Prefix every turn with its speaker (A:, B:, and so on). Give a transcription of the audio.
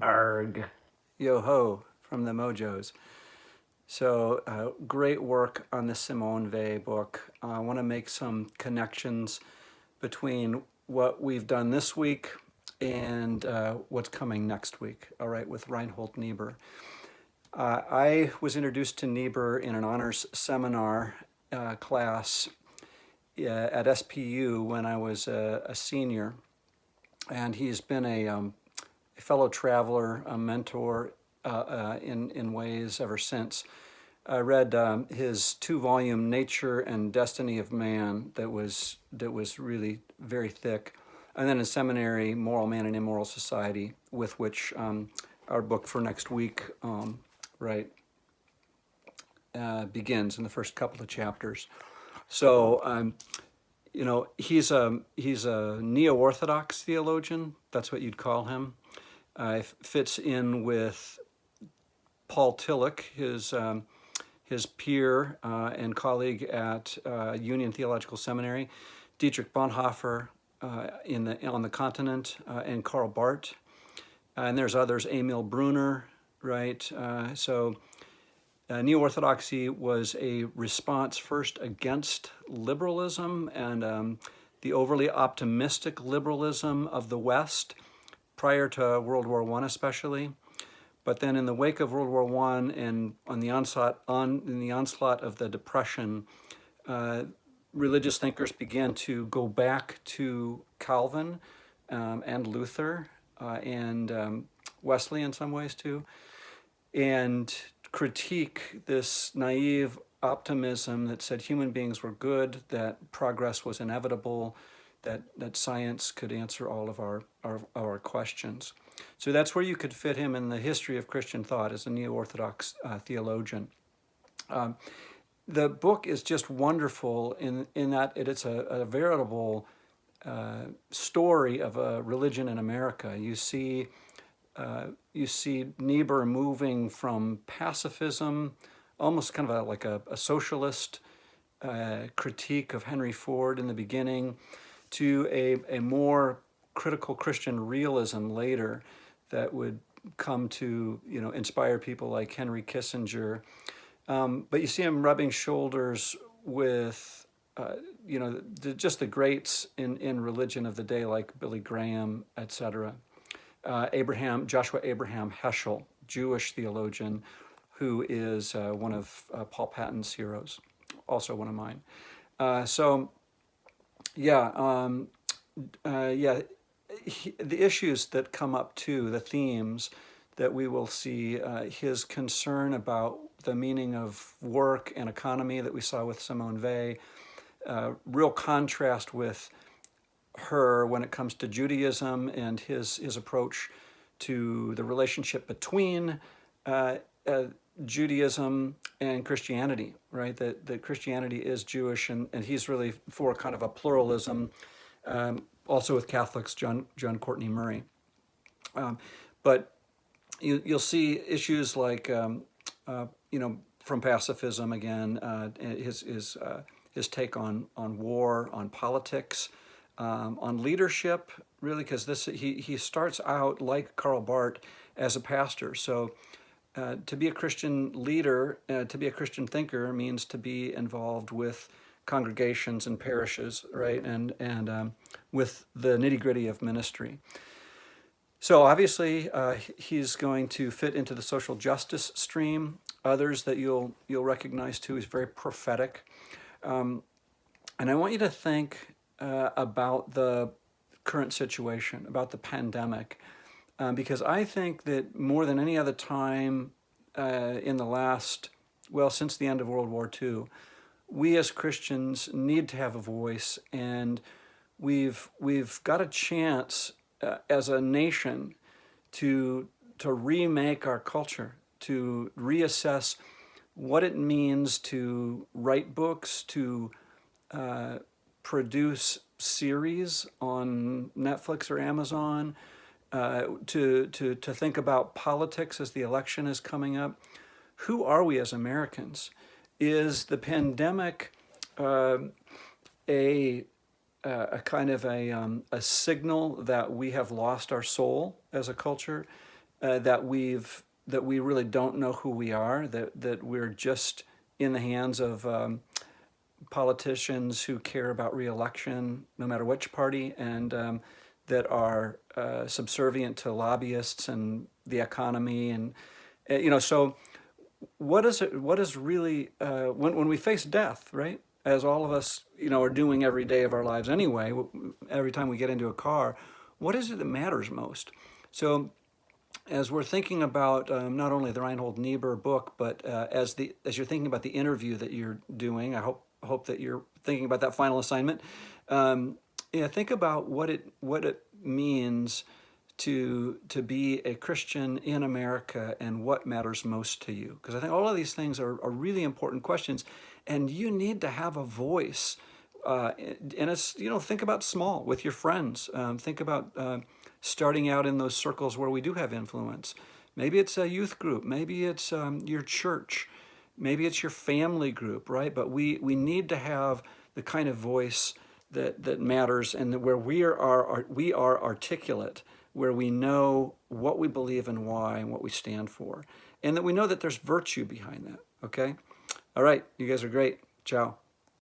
A: Arg.
B: Yo-ho from the Mojos. So great work on the Simone Weil book. I want to make some connections between what we've done this week and what's coming next week, all right, with Reinhold Niebuhr. I was introduced to Niebuhr in an honors seminar class at SPU when I was a senior, and he's been a fellow traveler, a mentor in ways ever since. I read his 2-volume Nature and Destiny of Man that was really very thick, and then in seminary, Moral Man and Immoral Society, with which our book for next week, begins in the first couple of chapters. So he's a neo-orthodox theologian. That's what you'd call him. Fits in with Paul Tillich, his peer and colleague at Union Theological Seminary, Dietrich Bonhoeffer on the continent, and Karl Barth. And there's others, Emil Brunner, right? Neo-Orthodoxy was a response first against liberalism and the overly optimistic liberalism of the West prior to World War I especially. But then in the wake of World War I and in the onslaught of the Depression, religious thinkers began to go back to Calvin and Luther and Wesley in some ways too, and critique this naive optimism that said human beings were good, that progress was inevitable, that science could answer all of our questions. So that's where you could fit him in the history of Christian thought as a neo-Orthodox theologian. The book is just wonderful in that it's a veritable story of a religion in America. You see Niebuhr moving from pacifism, almost kind of like a socialist critique of Henry Ford in the beginning, to a more critical Christian realism later that would come to inspire people like Henry Kissinger. But you see him rubbing shoulders with just the greats in religion of the day, like Billy Graham, etc. Joshua Abraham Heschel, Jewish theologian, who is one of Paul Patton's heroes, also one of mine. The issues that come up too, the themes that we will see, his concern about the meaning of work and economy that we saw with Simone Weil, real contrast with her when it comes to Judaism and his approach to the relationship between Judaism and Christianity, right? That Christianity is Jewish, and he's really for kind of a pluralism, also with Catholics, John Courtney Murray. But you'll see issues like, from pacifism again, his take on war, on politics, on leadership, really, because he starts out like Karl Barth as a pastor. So to be a Christian leader, to be a Christian thinker means to be involved with congregations and parishes, right, and with the nitty-gritty of ministry. So obviously, he's going to fit into the social justice stream. Others that you'll recognize too. He's very prophetic, and I want you to think about the current situation, about the pandemic, because I think that more than any other time in the last, since the end of World War II, we as Christians need to have a voice, and we've got a chance as a nation to remake our culture, to reassess what it means to write books, to produce series on Netflix or Amazon, to think about politics as the election is coming up. Who are we as Americans? Is the pandemic a kind of a signal that we have lost our soul as a culture? that we really don't know who we are, that we're just in the hands of politicians who care about re-election, no matter which party, and that are subservient to lobbyists and the economy, and so what is it? What is really when we face death, right? As all of us, are doing every day of our lives anyway. Every time we get into a car, what is it that matters most? So, as we're thinking about not only the Reinhold Niebuhr book, but as you're thinking about the interview that you're doing, I hope that you're thinking about that final assignment. Think about what it means to be a Christian in America and what matters most to you. Because I think all of these things are really important questions, and you need to have a voice. And it's, think about small with your friends. Think about starting out in those circles where we do have influence. Maybe it's a youth group. Maybe it's your church. Maybe it's your family group, right? But we need to have the kind of voice that matters, and where we are articulate, where we know what we believe and why and what we stand for, and that we know that there's virtue behind that. Okay? All right, you guys are great. Ciao.